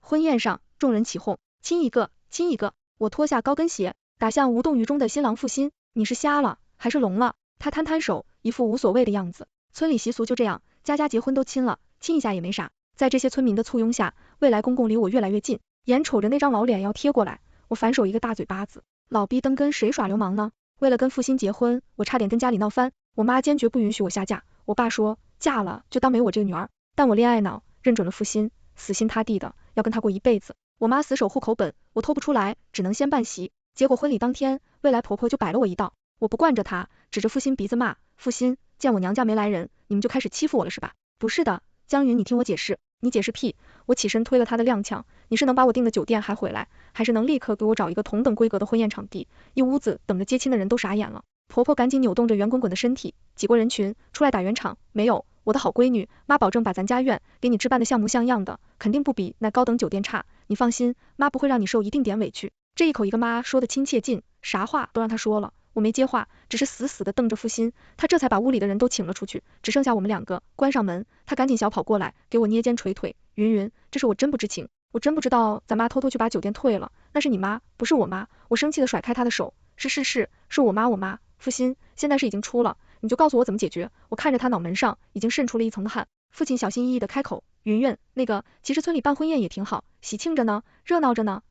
婚宴上，众人起哄，亲一个，亲一个。我脱下高跟鞋，打向无动于衷的新郎负心。你是瞎了还是聋了？他摊摊手，一副无所谓的样子。村里习俗就这样，家家结婚都亲了，亲一下也没啥。在这些村民的簇拥下，未来公公离我越来越近，眼瞅着那张老脸要贴过来，我反手一个大嘴巴子。老逼灯跟谁耍流氓呢？为了跟负心结婚，我差点跟家里闹翻，我妈坚决不允许我下嫁，我爸说嫁了就当没我这个女儿，但我恋爱脑，认准了负心，死心塌地的要跟他过一辈子。我妈死守户口本，我偷不出来，只能先办席。结果婚礼当天，未来婆婆就摆了我一道，我不惯着她，指着负心鼻子骂，负心，见我娘家没来人，你们就开始欺负我了是吧？不是的，江云，你听我解释。你解释屁！我起身推了他的踉跄，你是能把我订的酒店还回来，还是能立刻给我找一个同等规格的婚宴场地？一屋子等着接亲的人都傻眼了。婆婆赶紧扭动着圆滚滚的身体，挤过人群，出来打圆场。没有，我的好闺女，妈保证把咱家院给你置办的像模像样的，肯定不比那高等酒店差。你放心，妈不会让你受一丁点委屈。这一口一个妈说的亲切尽，啥话都让她说了。我没接话，只是死死的瞪着负心，他这才把屋里的人都请了出去，只剩下我们两个，关上门，他赶紧小跑过来，给我捏肩捶腿，云云，这是我真不知情，我真不知道咱妈偷偷去把酒店退了，那是你妈，不是我妈。我生气的甩开他的手，是我妈，负心，现在是已经出了，你就告诉我怎么解决。我看着他脑门上已经渗出了一层汗，父亲小心翼翼的开口，云云，那个，其实村里办婚宴也挺好，喜庆着呢，热闹着呢。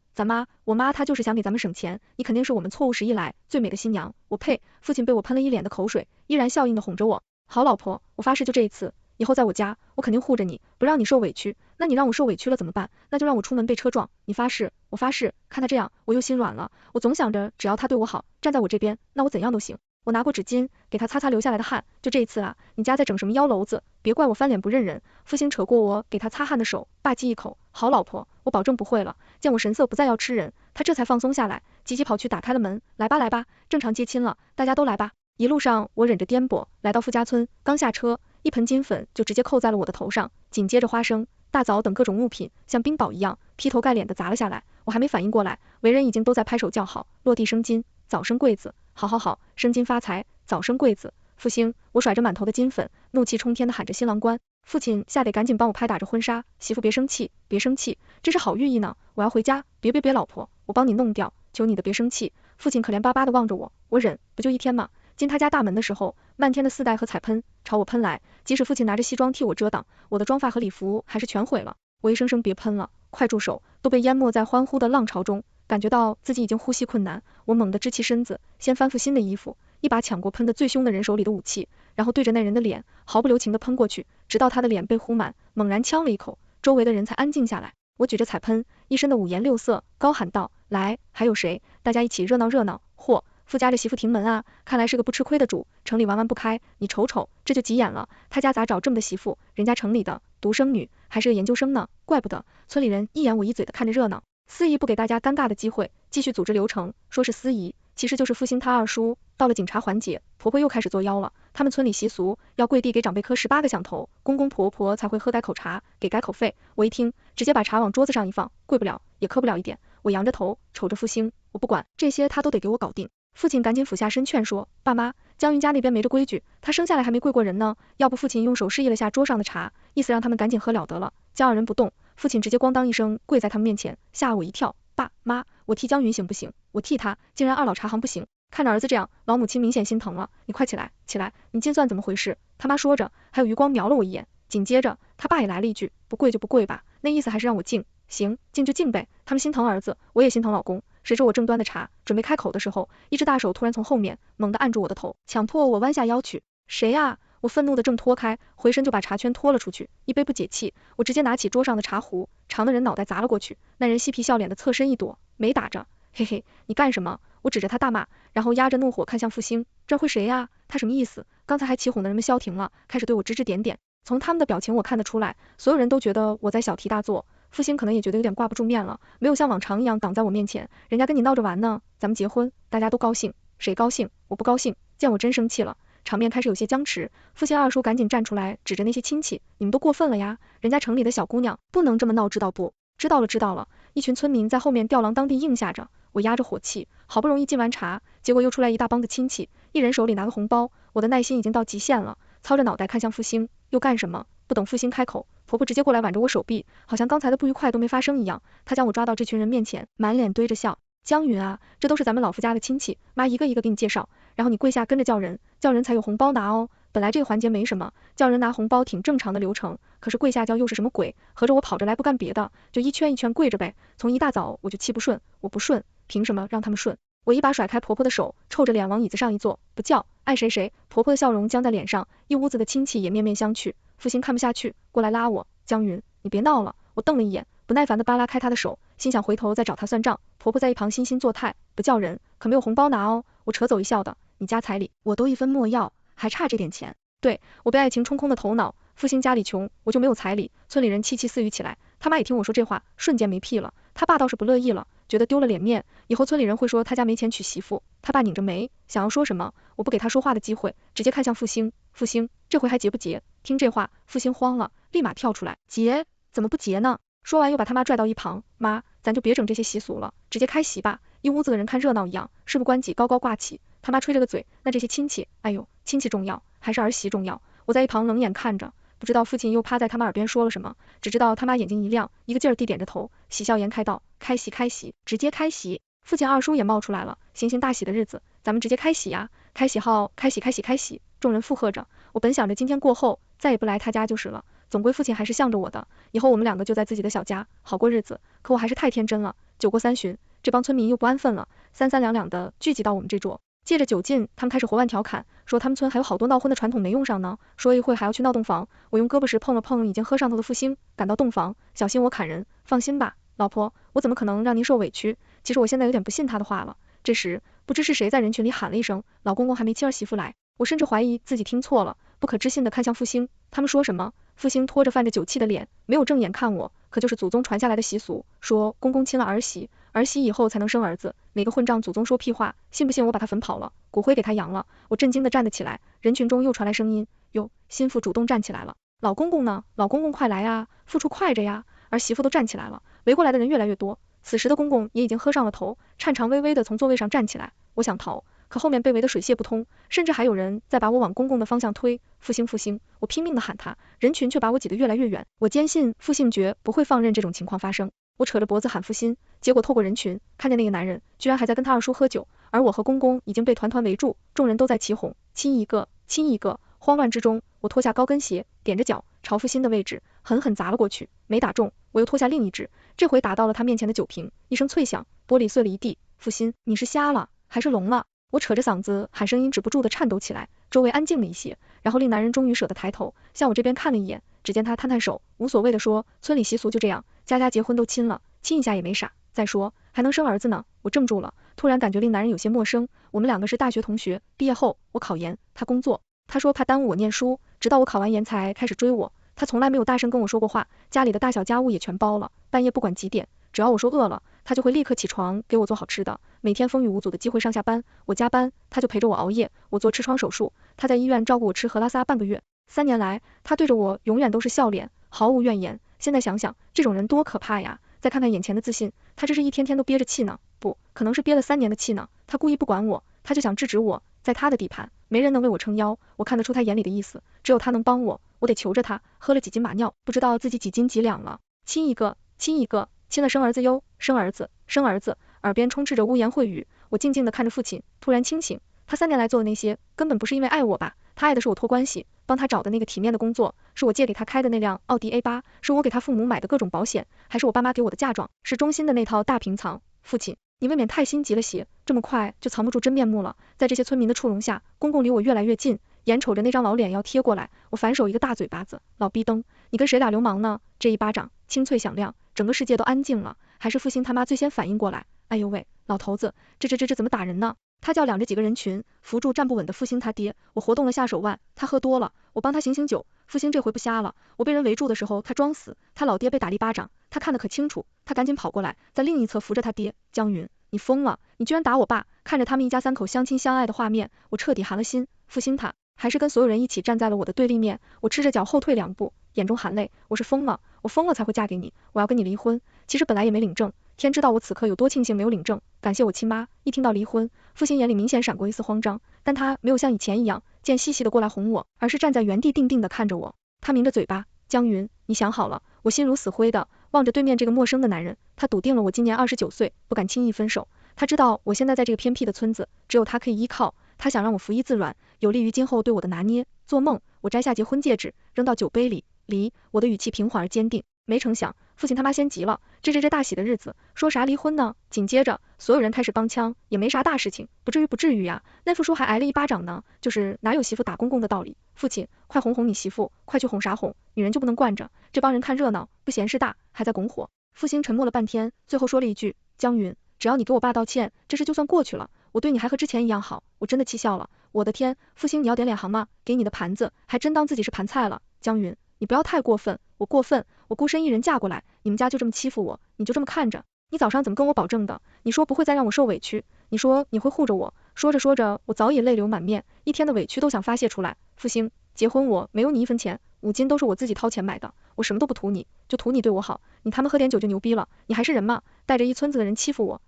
我妈她就是想给咱们省钱，你肯定是我们错误时一来最美的新娘。我呸！父亲被我喷了一脸的口水，依然笑意的哄着我。好老婆，我发誓就这一次，以后在我家，我肯定护着你，不让你受委屈。那你让我受委屈了怎么办？那就让我出门被车撞。你发誓？我发誓。看他这样，我又心软了。我总想着只要他对我好，站在我这边，那我怎样都行。我拿过纸巾给他擦擦流下来的汗，就这一次啊，你家在整什么幺娄子？别怪我翻脸不认人。负心扯过我给他擦汗的手，霸气一口，好老婆，我保证不会了。见我神色不再要吃人，他这才放松下来，急急跑去打开了门，来吧来吧，正常接亲了，大家都来吧。一路上我忍着颠簸来到富家村，刚下车，一盆金粉就直接扣在了我的头上，紧接着花生、大枣等各种物品像冰雹一样劈头盖脸的砸了下来。我还没反应过来，为人已经都在拍手叫好，落地生金，早生贵子，好好好，生金发财，早生贵子。复兴，我甩着满头的金粉，怒气冲天的喊着新郎官。父亲吓得赶紧帮我拍打着婚纱，媳妇别生气，别生气，这是好寓意呢，我要回家，别，老婆，我帮你弄掉，求你的别生气。父亲可怜巴巴的望着我，我忍，不就一天吗？进他家大门的时候，漫天的丝带和彩喷朝我喷来，即使父亲拿着西装替我遮挡，我的妆发和礼服还是全毁了。我一声声别喷了，快住手，都被淹没在欢呼的浪潮中，感觉到自己已经呼吸困难，我猛地支起身子，先翻负心的衣服，一把抢过喷得最凶的人手里的武器，然后对着那人的脸毫不留情地喷过去，直到他的脸被糊满，猛然呛了一口，周围的人才安静下来。我举着彩喷，一身的五颜六色，高喊道，来，还有谁？大家一起热闹热闹。嚯，富家这媳妇停门啊，看来是个不吃亏的主，城里玩玩不开，你瞅瞅，这就急眼了，他家咋找这么的媳妇？人家城里的独生女，还是个研究生呢，怪不得。村里人一言我一嘴的看着热闹，司仪不给大家尴尬的机会，继续组织流程，说是司仪，其实就是负心他二叔。到了警察环节，婆婆又开始作妖了，他们村里习俗要跪地给长辈磕18个响头，公公婆婆才会喝改口茶，给改口费。我一听，直接把茶往桌子上一放，跪不了也磕不了一点。我扬着头瞅着负心，我不管，这些他都得给我搞定。父亲赶紧俯下身劝说，爸妈，江云家那边没这规矩，他生下来还没跪过人呢，要不父亲用手示意了下桌上的茶，意思让他们赶紧喝了得了。江二人不动，父亲直接咣当一声跪在他们面前，吓我一跳，爸妈，我替江云行不行？我替他，竟然二老茶行不行？看着儿子这样，老母亲明显心疼了，你快起来，起来，你今算怎么回事？他妈说着，还有余光瞄了我一眼，紧接着他爸也来了一句，不跪就不跪吧，那意思还是让我敬，行，敬就敬呗。他们心疼儿子，我也心疼老公。谁知我正端的茶，准备开口的时候，一只大手突然从后面猛地按住我的头，强迫我弯下腰去。谁啊？我愤怒的正脱开，回身就把茶圈拖了出去，一杯不解气，我直接拿起桌上的茶壶，朝那人脑袋砸了过去。那人嬉皮笑脸的侧身一躲，没打着。嘿嘿，你干什么？我指着他大骂，然后压着怒火看向复兴，这会谁呀？他什么意思？刚才还起哄的人们消停了，开始对我指指点点。从他们的表情我看得出来，所有人都觉得我在小题大做，复兴可能也觉得有点挂不住面了，没有像往常一样挡在我面前。人家跟你闹着玩呢，咱们结婚，大家都高兴，谁高兴？我不高兴。见我真生气了，场面开始有些僵持。父亲二叔赶紧站出来，指着那些亲戚，你们都过分了呀，人家城里的小姑娘不能这么闹，知道不？知道了知道了。一群村民在后面吊郎当地应下着，我压着火气，好不容易敬完茶，结果又出来一大帮子亲戚，一人手里拿个红包，我的耐心已经到极限了，操着脑袋看向复兴，又干什么？不等复兴开口，婆婆直接过来挽着我手臂，好像刚才的不愉快都没发生一样。她将我抓到这群人面前，满脸堆着笑。江云啊，这都是咱们老夫家的亲戚，妈一个一个给你介绍，然后你跪下跟着叫人，叫人才有红包拿哦。本来这个环节没什么，叫人拿红包挺正常的流程，可是跪下叫又是什么鬼？合着我跑着来不干别的，就一圈一圈跪着呗。从一大早我就气不顺，我不顺，凭什么让他们顺？我一把甩开婆婆的手，臭着脸往椅子上一坐，不叫，爱谁谁。婆婆的笑容僵在脸上，一屋子的亲戚也面面相觑。父亲看不下去，过来拉我，江云，你别闹了。我瞪了一眼，不耐烦地扒拉开她的手，心想回头再找她算账。婆婆在一旁惺惺作态，不叫人，可没有红包拿哦。我扯走一笑的，你家彩礼我都一分莫要，还差这点钱。对，我被爱情冲空的头脑，父亲家里穷，我就没有彩礼。村里人窃窃私语起来，他妈也听我说这话，瞬间没屁了。他爸倒是不乐意了，觉得丢了脸面，以后村里人会说他家没钱娶媳妇。他爸拧着眉，想要说什么，我不给他说话的机会，直接看向复兴。复兴，这回还结不结？听这话，复兴慌了，立马跳出来，结？怎么不结呢？说完又把他妈拽到一旁，妈，咱就别整这些习俗了，直接开席吧。一屋子的人看热闹一样，事不关己高高挂起。他妈吹着个嘴，那这些亲戚，哎呦，亲戚重要还是儿媳重要？我在一旁冷眼看着，不知道父亲又趴在他妈耳边说了什么，只知道他妈眼睛一亮，一个劲儿地点着头，喜笑颜开道，开席开席，直接开席。父亲二叔也冒出来了，行行大喜的日子，咱们直接开席呀！开喜号，开喜开喜开喜！众人附和着。我本想着今天过后再也不来他家就是了，总归父亲还是向着我的，以后我们两个就在自己的小家好过日子。可我还是太天真了。酒过三巡，这帮村民又不安分了，三三两两的聚集到我们这桌。借着酒劲，他们开始活玩调侃，说他们村还有好多闹婚的传统没用上呢，说一会还要去闹洞房。我用胳膊时碰了碰已经喝上头的复兴，赶到洞房，小心我砍人。放心吧，老婆，我怎么可能让您受委屈？其实我现在有点不信他的话了。这时，不知是谁在人群里喊了一声，老公公还没妻儿媳妇来。我甚至怀疑自己听错了，不可置信的看向复兴，他们说什么？复兴拖着泛着酒气的脸，没有正眼看我，可就是祖宗传下来的习俗，说公公亲了儿媳，儿媳以后才能生儿子。哪个混账祖宗说屁话？信不信我把他坟跑了，骨灰给他扬了？我震惊的站了起来，人群中又传来声音，哟，心腹主动站起来了。老公公呢？老公公快来啊，父处快着呀！儿媳妇都站起来了，围过来的人越来越多。此时的公公也已经喝上了头，颤颤巍巍的从座位上站起来。我想逃，可后面被围得水泄不通，甚至还有人在把我往公公的方向推。复兴复兴，我拼命的喊他，人群却把我挤得越来越远。我坚信复兴绝不会放任这种情况发生。我扯着脖子喊复兴，结果透过人群看见那个男人居然还在跟他二叔喝酒，而我和公公已经被团团围住，众人都在起哄，亲一个亲一个。慌乱之中，我脱下高跟鞋，踮着脚朝复兴的位置狠狠砸了过去，没打中，我又脱下另一只，这回打到了他面前的酒瓶，一声脆响，玻璃碎了一地。复兴，你是瞎了还是聋了？我扯着嗓子喊，声音止不住的颤抖起来，周围安静了一些，然后令男人终于舍得抬头向我这边看了一眼，只见他摊摊手，无所谓的说，村里习俗就这样，家家结婚都亲了，亲一下也没啥，再说还能生儿子呢。我怔住了，突然感觉令男人有些陌生，我们两个是大学同学，毕业后我考研，他工作，他说怕耽误我念书，直到我考完研才开始追我。他从来没有大声跟我说过话，家里的大小家务也全包了，半夜不管几点，只要我说饿了，他就会立刻起床给我做好吃的。每天风雨无阻的机会上下班，我加班，他就陪着我熬夜。我做痔疮手术，他在医院照顾我吃喝拉撒半个月。3年来，他对着我永远都是笑脸，毫无怨言。现在想想，这种人多可怕呀！再看看眼前的自信，他这是一天天都憋着气呢，不可能是憋了3年的气呢。他故意不管我，他就想制止我，在他的地盘，没人能为我撑腰。我看得出他眼里的意思，只有他能帮我，我得求着他。喝了几斤马尿，不知道自己几斤几两了。亲一个，亲一个，亲了生儿子哟，生儿子，生儿子。耳边充斥着污言秽语，我静静地看着父亲，突然清醒，他3年来做的那些，根本不是因为爱我吧？他爱的是我托关系，帮他找的那个体面的工作，是我借给他开的那辆奥迪 A8，是我给他父母买的各种保险，还是我爸妈给我的嫁妆，是中心的那套大平仓。父亲，你未免太心急了些，这么快就藏不住真面目了。在这些村民的触容下，公公离我越来越近，眼瞅着那张老脸要贴过来，我反手一个大嘴巴子，老逼灯，你跟谁俩流氓呢？这一巴掌清脆响亮，整个世界都安静了，还是复兴他妈最先反应过来。哎呦喂，老头子，这怎么打人呢？他叫两着几个人群，扶住站不稳的复兴他爹。我活动了下手腕，他喝多了，我帮他醒酒。复兴这回不瞎了，我被人围住的时候，他装死，他老爹被打了一巴掌，他看得可清楚，他赶紧跑过来，在另一侧扶着他爹。江云，你疯了，你居然打我爸！看着他们一家3口相亲相爱的画面，我彻底寒了心。复兴他还是跟所有人一起站在了我的对立面，我赤着脚后退2步，眼中含泪，我是疯了，我疯了才会嫁给你，我要跟你离婚。其实本来也没领证，天知道我此刻有多庆幸没有领证，感谢我亲妈。一听到离婚，父亲眼里明显闪过一丝慌张，但他没有像以前一样贱兮兮的过来哄我，而是站在原地定定的看着我。他抿着嘴巴，江云，你想好了？我心如死灰的望着对面这个陌生的男人，他笃定了我今年29岁，不敢轻易分手。他知道我现在在这个偏僻的村子，只有他可以依靠，他想让我服衣自软，有利于今后对我的拿捏。做梦，我摘下结婚戒指，扔到酒杯里，我的语气平缓而坚定。没成想，父亲他妈先急了，这大喜的日子，说啥离婚呢？紧接着，所有人开始帮腔，也没啥大事情，不至于呀。那副叔还挨了一巴掌呢，就是哪有媳妇打公公的道理。父亲，快哄哄你媳妇，快去哄啥哄，女人就不能惯着。这帮人看热闹，不嫌事大，还在拱火。复兴沉默了半天，最后说了一句，江云，只要你给我爸道歉，这事就算过去了，我对你还和之前一样好。我真的气笑了，我的天，复兴你要点脸行吗？给你的盘子，还真当自己是盘菜了。江云，你不要太过分，我过分，我孤身一人嫁过来，你们家就这么欺负我，你就这么看着？你早上怎么跟我保证的？你说不会再让我受委屈，你说你会护着我，说着说着，我早已泪流满面，一天的委屈都想发泄出来。复兴，结婚我没有你1分钱，5金都是我自己掏钱买的，我什么都不图你，就图你对我好，你他们喝点酒就牛逼了，你还是人吗？带着一村子的人欺负我，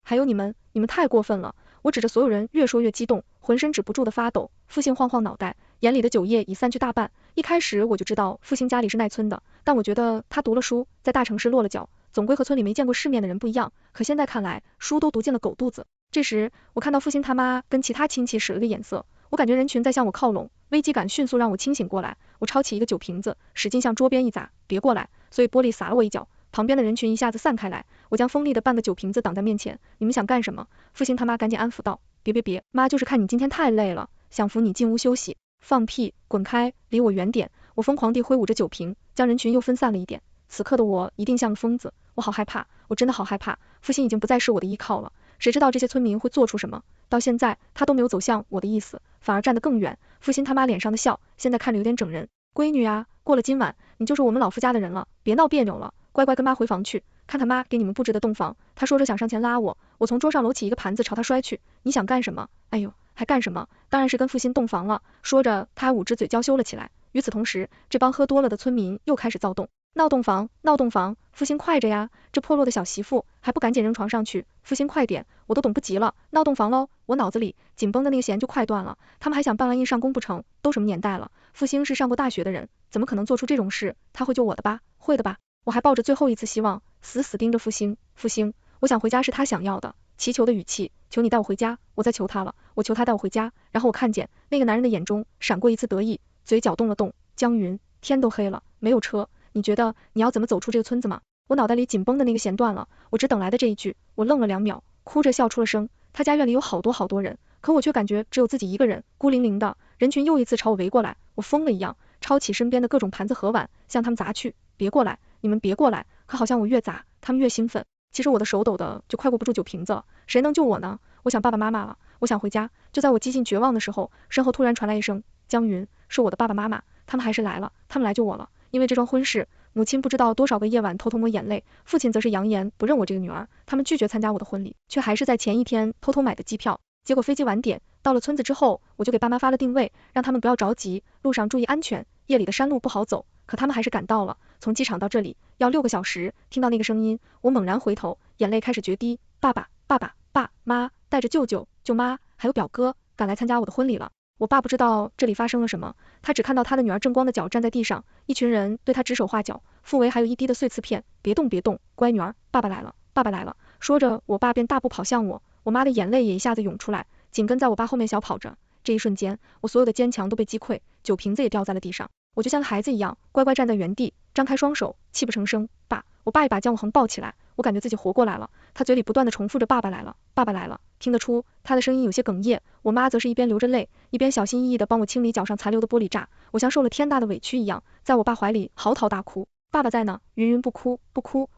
还有你们太过分了！我指着所有人越说越激动，浑身止不住的发抖。复兴晃晃脑袋，眼里的酒液已散去大半。一开始我就知道复兴家里是奈村的，但我觉得他读了书，在大城市落了脚，总归和村里没见过世面的人不一样。可现在看来，书都读进了狗肚子。这时，我看到复兴他妈跟其他亲戚使了个眼色，我感觉人群在向我靠拢，危机感迅速让我清醒过来。我抄起一个酒瓶子，使劲向桌边一砸，别过来！所以玻璃洒了我一脚。旁边的人群一下子散开来，我将锋利的半个酒瓶子挡在面前。你们想干什么？复兴他妈赶紧安抚道，别，妈就是看你今天太累了，想扶你进屋休息。放屁，滚开，离我远点！我疯狂地挥舞着酒瓶，将人群又分散了一点。此刻的我一定像个疯子，我好害怕，我真的好害怕。复兴已经不再是我的依靠了，谁知道这些村民会做出什么？到现在他都没有走向我的意思，反而站得更远。复兴他妈脸上的笑，现在看着有点整人。闺女啊，过了今晚，你就是我们老夫家的人了，别闹别扭了。乖乖跟妈回房去，看他妈给你们布置的洞房。他说着想上前拉我，我从桌上搂起一个盘子朝他摔去。你想干什么？哎呦，还干什么？当然是跟复兴洞房了。说着，他还捂着嘴娇羞了起来。与此同时，这帮喝多了的村民又开始躁动，闹洞房，复兴快着呀！这破落的小媳妇还不赶紧扔床上去？复兴快点，我都等不及了，闹洞房喽！我脑子里紧绷的那个弦就快断了。他们还想办完印上工不成？都什么年代了？复兴是上过大学的人，怎么可能做出这种事？他会救我的吧？会的吧？我还抱着最后一次希望，死死盯着复兴，我想回家是他想要的，祈求的语气，求你带我回家，我再求他了，我求他带我回家。然后我看见那个男人的眼中闪过一丝得意，嘴角动了动。江云，天都黑了，没有车，你觉得你要怎么走出这个村子吗？我脑袋里紧绷的那个弦断了，我只等来的这一句，我愣了2秒，哭着笑出了声。他家院里有好多人，可我却感觉只有自己一个人，孤零零的。人群又一次朝我围过来，我疯了一样，抄起身边的各种盘子和碗，向他们砸去。别过来，你们别过来！可好像我越砸，他们越兴奋。其实我的手抖的就快握不住酒瓶子了，谁能救我呢？我想爸爸妈妈了，我想回家。就在我几近绝望的时候，身后突然传来一声，江云，是我的爸爸妈妈，他们还是来了，他们来救我了。因为这桩婚事，母亲不知道多少个夜晚偷偷抹眼泪，父亲则是扬言不认我这个女儿，他们拒绝参加我的婚礼，却还是在前一天偷偷买的机票。结果飞机晚点，到了村子之后，我就给爸妈发了定位，让他们不要着急，路上注意安全，夜里的山路不好走。可他们还是赶到了，从机场到这里要6个小时。听到那个声音，我猛然回头，眼泪开始决堤。爸妈带着舅舅、舅妈还有表哥赶来参加我的婚礼了。我爸不知道这里发生了什么，他只看到他的女儿正光的脚站在地上，一群人对他指手画脚，腹围还有一滴的碎瓷片。别动，乖女儿，爸爸来了。说着，我爸便大步跑向我，我妈的眼泪也一下子涌出来，紧跟在我爸后面小跑着。这一瞬间，我所有的坚强都被击溃，酒瓶子也掉在了地上。我就像孩子一样，乖乖站在原地，张开双手，泣不成声。爸，我爸一把将我横抱起来，我感觉自己活过来了。他嘴里不断的重复着爸爸来了，听得出他的声音有些哽咽。我妈则是一边流着泪，一边小心翼翼的帮我清理脚上残留的玻璃渣。我像受了天大的委屈一样，在我爸怀里嚎啕大哭。爸爸在呢，云不哭，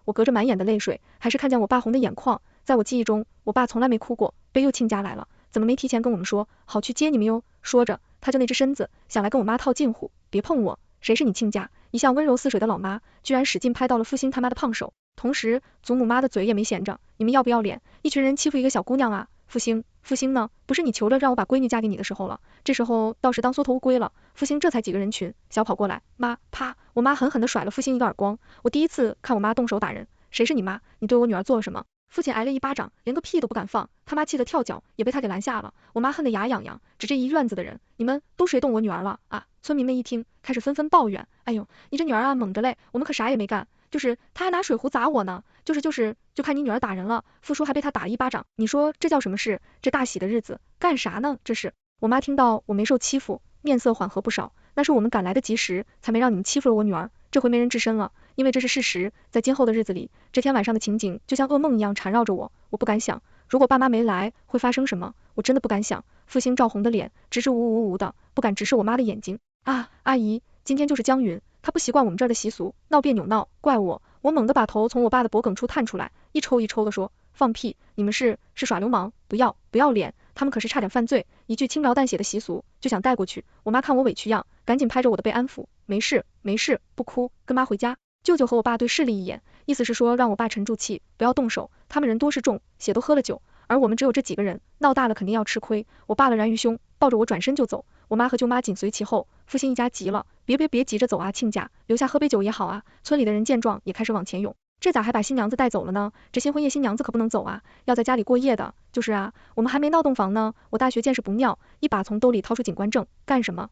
我隔着满眼的泪水，还是看见我爸红的眼眶。在我记忆中，我爸从来没哭过，被又亲家来了，怎么没提前跟我们说，好去接你们哟？说着，他就那只身子想来跟我妈套近乎，别碰我，谁是你亲家？一向温柔似水的老妈，居然使劲拍到了复兴他妈的胖手，同时祖母妈的嘴也没闲着，你们要不要脸？一群人欺负一个小姑娘啊！复兴呢？不是你求着让我把闺女嫁给你的时候了，这时候倒是当缩头乌龟了。复兴这才几个人群，小跑过来，妈，啪！我妈狠狠地甩了复兴一个耳光。我第一次看我妈动手打人，谁是你妈？你对我女儿做了什么？父亲挨了一巴掌，连个屁都不敢放，他妈气得跳脚，也被他给拦下了。我妈恨得牙痒痒，指着一院子的人，你们都谁动我女儿了啊？村民们一听，开始纷纷抱怨，哎呦，你这女儿啊猛着嘞，我们可啥也没干，就是她还拿水壶砸我呢，就看你女儿打人了，傅叔还被她打了一巴掌，你说这叫什么事？这大喜的日子干啥呢？这是。我妈听到我没受欺负，面色缓和不少，那是我们赶来的及时，才没让你们欺负了我女儿，这回没人吱声了，因为这是事实，在今后的日子里，这天晚上的情景就像噩梦一样缠绕着我，我不敢想，如果爸妈没来会发生什么，我真的不敢想。傅兴照红的脸，支支吾吾吾的，不敢直视我妈的眼睛。啊，阿姨，今天就是江云，她不习惯我们这儿的习俗，闹别扭闹，怪我。我猛地把头从我爸的脖梗处探出来，一抽一抽的说，放屁，你们是耍流氓，不要脸，他们可是差点犯罪，一句轻描淡写的习俗就想带过去。我妈看我委屈样，赶紧拍着我的背安抚，没事没事，不哭，跟妈回家。舅舅和我爸对视了一眼，意思是说让我爸沉住气，不要动手，他们人多势众，血都喝了酒，而我们只有这几个人，闹大了肯定要吃亏。我爸了然于胸，抱着我转身就走，我妈和舅妈紧随其后。傅兴一家急了，别急着走啊，亲家，留下喝杯酒也好啊。村里的人见状也开始往前涌，这咋还把新娘子带走了呢？这新婚夜新娘子可不能走啊，要在家里过夜的。就是啊，我们还没闹洞房呢。我大学见识不妙，一把从兜里掏出警官证，干什么？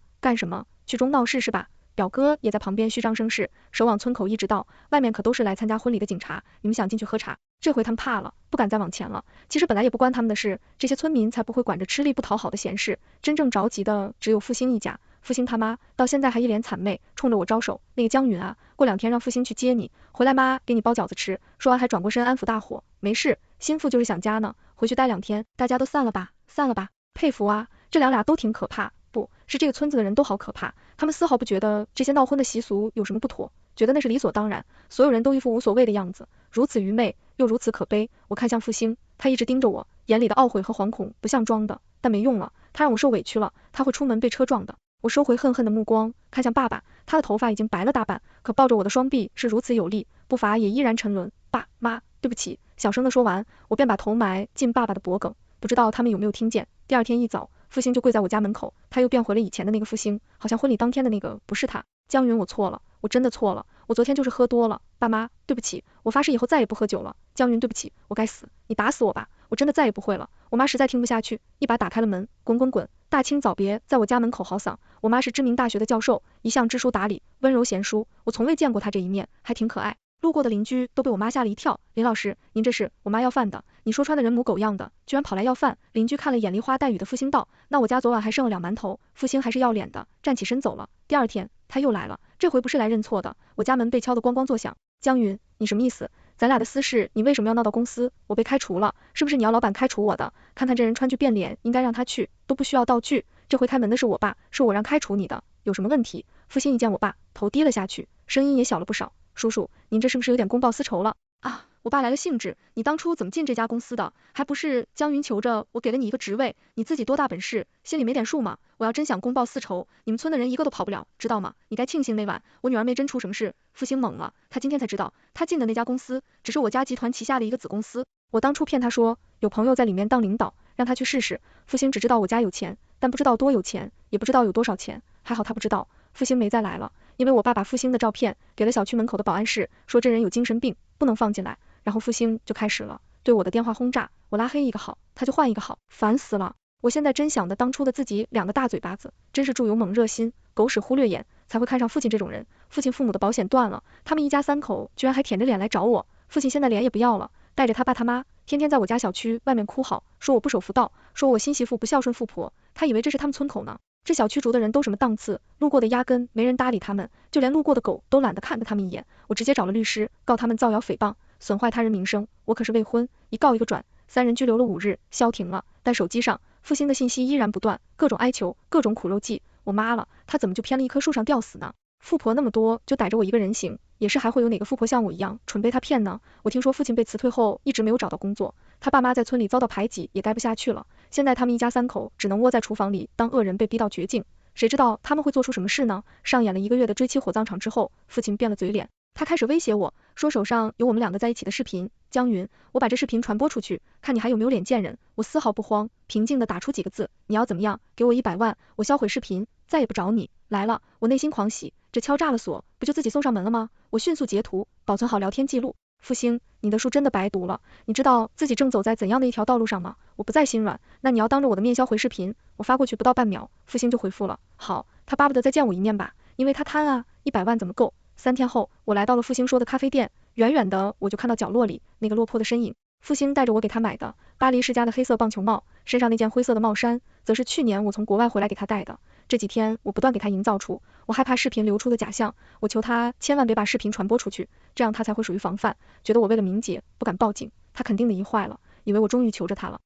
聚众闹事是吧？表哥也在旁边虚张声势，手往村口一直道，外面可都是来参加婚礼的警察，你们想进去喝茶？这回他们怕了，不敢再往前了。其实本来也不关他们的事，这些村民才不会管着吃力不讨好的闲事，真正着急的只有傅兴一家。傅兴他妈到现在还一脸谄媚，冲着我招手，那个江云啊，过2天让傅兴去接你，回来妈给你包饺子吃。说完还转过身安抚大伙，没事，心腹就是想家呢，回去待2天，大家都散了吧。佩服啊，这俩都挺可怕，不是这个村子的人都好可怕，他们丝毫不觉得这些闹婚的习俗有什么不妥，觉得那是理所当然，所有人都一副无所谓的样子，如此愚昧又如此可悲。我看向傅兴，他一直盯着我，眼里的懊悔和惶恐不像装的，但没用了，他让我受委屈了，他会出门被车撞的。我收回恨恨的目光，看向爸爸，他的头发已经白了大半，可抱着我的双臂是如此有力，步伐也依然沉沦。爸妈，对不起，小声的说完，我便把头埋进爸爸的脖梗，不知道他们有没有听见。第2天一早，傅兴就跪在我家门口，他又变回了以前的那个傅兴，好像婚礼当天的那个不是他。江云，我错了，我真的错了，我昨天就是喝多了，爸妈，对不起，我发誓以后再也不喝酒了。江云，对不起，我该死，你打死我吧，我真的再也不会了。我妈实在听不下去，一把打开了门，滚滚滚，大清早别在我家门口嚎丧。我妈是知名大学的教授，一向知书达理，温柔贤淑，我从未见过她这一面，还挺可爱。路过的邻居都被我妈吓了一跳，林老师，您这是？我妈要饭的，你说穿的人模狗样的，居然跑来要饭。邻居看了眼梨花带雨的傅兴道，那我家昨晚还剩了2馒头。傅兴还是要脸的，站起身走了。第2天他又来了，这回不是来认错的，我家门被敲得咣咣作响。江云，你什么意思？咱俩的私事你为什么要闹到公司？我被开除了，是不是你要老板开除我的？看看这人川剧变脸，应该让他去，都不需要道具。这回开门的是我爸，是我让开除你的，有什么问题？傅兴一见我爸，头低了下去，声音也小了不少。叔叔，您这是不是有点公报私仇了啊？我爸来了兴致，你当初怎么进这家公司的？还不是江云求着我给了你一个职位，你自己多大本事，心里没点数吗？我要真想公报私仇，你们村的人一个都跑不了，知道吗？你该庆幸那晚我女儿没真出什么事。傅兴懵了，他今天才知道，他进的那家公司只是我家集团旗下的一个子公司。我当初骗他说有朋友在里面当领导，让他去试试。傅兴只知道我家有钱，但不知道多有钱，也不知道有多少钱。还好他不知道，傅兴没再来了。因为我爸把傅兴的照片给了小区门口的保安室，说这人有精神病，不能放进来。然后傅兴就开始了对我的电话轰炸，我拉黑一个号，他就换一个号，烦死了。我现在真想的当初的自己2个大嘴巴子，真是猪油猛热心，狗屎忽略眼，才会看上父亲这种人。父亲父母的保险断了，他们一家3口居然还舔着脸来找我。父亲现在脸也不要了，带着他爸他妈，天天在我家小区外面哭嚎，说我不守妇道，说我新媳妇不孝顺富婆，他以为这是他们村口呢。这小区住的人都什么档次，路过的压根没人搭理他们，就连路过的狗都懒得看他们一眼。我直接找了律师，告他们造谣诽谤，损坏他人名声。我可是未婚，一告一个转，3人拘留了5日，消停了。但手机上傅兴的信息依然不断，各种哀求，各种苦肉计。我妈了，他怎么就偏了一棵树上吊死呢？富婆那么多，就逮着我一个人行，也是还会有哪个富婆像我一样蠢被他骗呢？我听说父亲被辞退后一直没有找到工作，他爸妈在村里遭到排挤，也待不下去了。现在他们一家3口只能窝在厨房里当恶人，被逼到绝境。谁知道他们会做出什么事呢？上演了1个月的追妻火葬场之后，父亲变了嘴脸，他开始威胁我，说手上有我们2个在一起的视频。江云，我把这视频传播出去，看你还有没有脸见人。我丝毫不慌，平静地打出几个字，你要怎么样？给我100万，我销毁视频，再也不找你。来了，我内心狂喜，这敲诈了锁，不就自己送上门了吗？我迅速截图，保存好聊天记录。傅兴，你的书真的白读了，你知道自己正走在怎样的一条道路上吗？我不再心软，那你要当着我的面销毁视频。我发过去不到半秒，傅兴就回复了，好。他他巴不得再见我一面吧，因为他贪啊，100万怎么够？3天后，我来到了复兴说的咖啡店，远远的我就看到角落里那个落魄的身影，复兴戴着我给他买的巴黎世家的黑色棒球帽，身上那件灰色的帽衫，则是去年我从国外回来给他戴的。这几天我不断给他营造出我害怕视频流出的假象，我求他千万别把视频传播出去，这样他才会属于防范，觉得我为了明姐不敢报警，他肯定的疑坏了，以为我终于求着他了。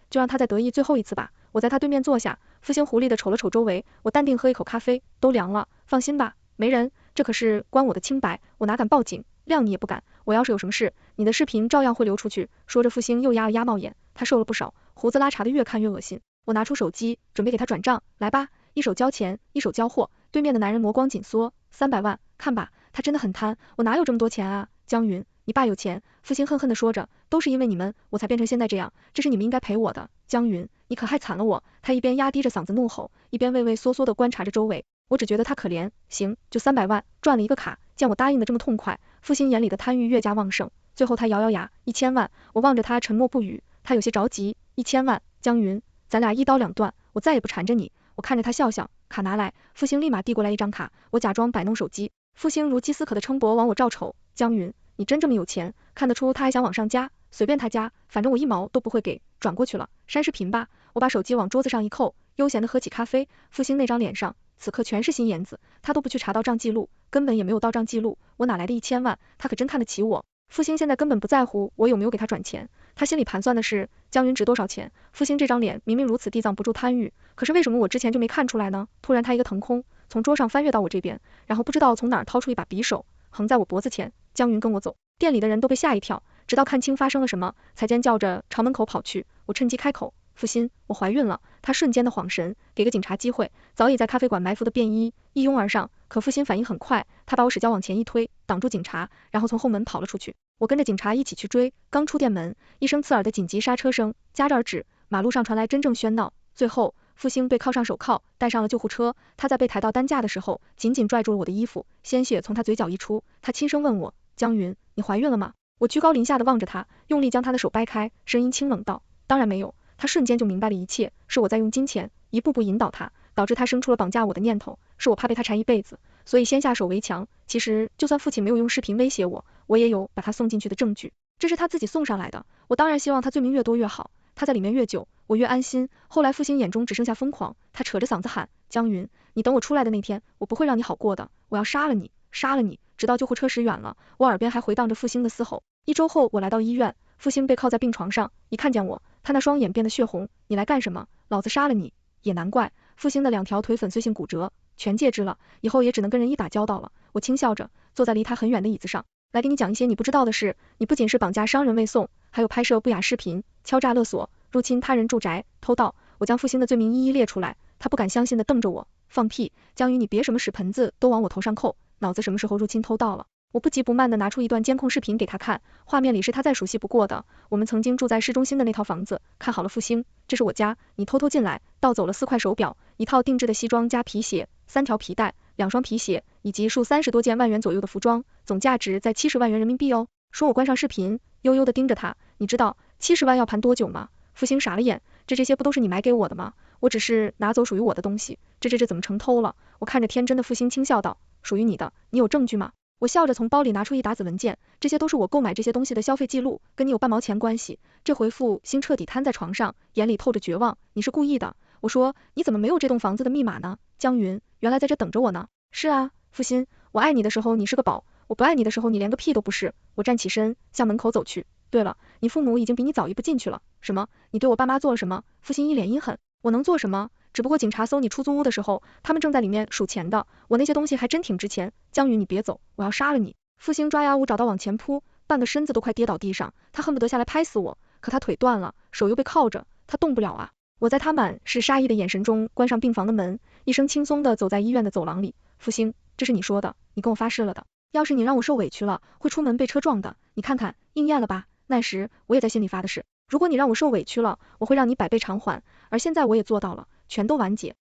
就让他再得意最后一次吧。我在他对面坐下，复兴狐狸的瞅了瞅周围，我淡定喝一口咖啡，都凉了，放心吧，没人，这可是关我的清白，我哪敢报警，谅你也不敢，我要是有什么事，你的视频照样会流出去。说着复兴又压了压帽眼，他瘦了不少，胡子拉碴的越看越恶心。我拿出手机，准备给他转账，来吧，一手交钱，一手交货。对面的男人眸光紧缩，300万，看吧，他真的很贪，我哪有这么多钱啊？江云，你爸有钱，复兴恨恨地说着，都是因为你们，我才变成现在这样，这是你们应该赔我的。江云，你可害惨了我，他一边压低着嗓子怒吼，一边畏畏缩缩地观察着周围。我只觉得他可怜，行，就300万，赚了一个卡，见我答应的这么痛快，复兴眼里的贪欲越加旺盛。最后他咬咬牙，1000万，我望着他沉默不语，他有些着急，1000万，江云，咱俩一刀两断，我再也不缠着你。我看着他笑笑，卡拿来，复兴立马递过来一张卡，我假装摆弄手机，复兴如饥似渴的称钵往我照瞅，江云，你真这么有钱？看得出他还想往上加，随便他加，反正我1毛都不会给，转过去了，删视频吧。我把手机往桌子上一扣，悠闲地喝起咖啡，复兴那张脸上此刻全是心眼子，他都不去查到账记录，根本也没有到账记录，我哪来的1000万？他可真看得起我。复兴现在根本不在乎我有没有给他转钱，他心里盘算的是江云值多少钱。复兴这张脸明明如此地藏不住贪欲，可是为什么我之前就没看出来呢？突然他一个腾空，从桌上翻越到我这边，然后不知道从哪儿掏出一把匕首，横在我脖子前。江云跟我走。店里的人都被吓一跳，直到看清发生了什么，才尖叫着朝门口跑去。我趁机开口，复兴，我怀孕了。他瞬间的恍神，给个警察机会，早已在咖啡馆埋伏的便衣一拥而上，可复兴反应很快，他把我使脚往前一推，挡住警察，然后从后门跑了出去。我跟着警察一起去追，刚出店门，一声刺耳的紧急刹车声戛然而止，马路上传来真正喧闹。最后复兴被铐上手铐，带上了救护车。他在被抬到担架的时候，紧紧拽住了我的衣服，鲜血从他嘴角溢出。他轻声问我，江云，你怀孕了吗？我居高临下的望着他，用力将他的手掰开，声音清冷道，当然没有。他瞬间就明白了一切，是我在用金钱一步步引导他，导致他生出了绑架我的念头，是我怕被他缠一辈子，所以先下手为强。其实就算父亲没有用视频威胁我，我也有把他送进去的证据，这是他自己送上来的，我当然希望他罪名越多越好，他在里面越久，我越安心。后来复兴眼中只剩下疯狂，他扯着嗓子喊，江云，你等我出来的那天，我不会让你好过的，我要杀了你，杀了你。直到救护车驶远了，我耳边还回荡着复兴的嘶吼。1周后我来到医院，复兴被靠在病床上，一看见我，他那双眼变得血红，你来干什么？老子杀了你。也难怪，复兴的2条腿粉碎性骨折，全截肢了，以后也只能跟人一打交道了。我轻笑着坐在离他很远的椅子上，来给你讲一些你不知道的事。你不仅是绑架伤人未遂，还有拍摄不雅视频、敲诈勒索、入侵他人住宅、偷盗。我将复兴的罪名一一列出来，他不敢相信地瞪着我，放屁，江宇，你别什么屎盆子都往我头上扣，脑子什么时候入侵偷盗了？我不急不慢地拿出一段监控视频给他看，画面里是他再熟悉不过的，我们曾经住在市中心的那套房子。看好了复兴，这是我家，你偷偷进来，盗走了4块手表，1套定制的西装加皮鞋，3条皮带，2双皮鞋，以及数30多件1万元左右的服装，总价值在70万元人民币哦。说我关上视频，悠悠地盯着他，你知道70万要盘多久吗？复兴傻了眼，这些不都是你买给我的吗？我只是拿走属于我的东西，这怎么成偷了？我看着天真的复兴轻笑道，属于你的，你有证据吗？我笑着从包里拿出一沓子文件，这些都是我购买这些东西的消费记录，跟你有半毛钱关系。这回复兴彻底瘫在床上，眼里透着绝望，你是故意的。我说，你怎么没有这栋房子的密码呢？江云，原来在这等着我呢。是啊，复兴，我爱你的时候你是个宝，我不爱你的时候你连个屁都不是。我站起身向门口走去。对了，你父母已经比你早一步进去了。什么？你对我爸妈做了什么？复兴一脸阴狠。我能做什么？只不过警察搜你出租屋的时候，他们正在里面数钱的，我那些东西还真挺值钱。江宇，你别走，我要杀了你。复兴抓牙舞找到往前扑，半个身子都快跌倒地上，他恨不得下来拍死我，可他腿断了，手又被铐着，他动不了啊。我在他满是杀意的眼神中关上病房的门，一声轻松的走在医院的走廊里。复兴，这是你说的，你跟我发誓了的，要是你让我受委屈了，会出门被车撞的，你看看应验了吧？那时我也在心里发的誓，如果你让我受委屈了，我会让你100倍偿还，而现在我也做到了，全都完结。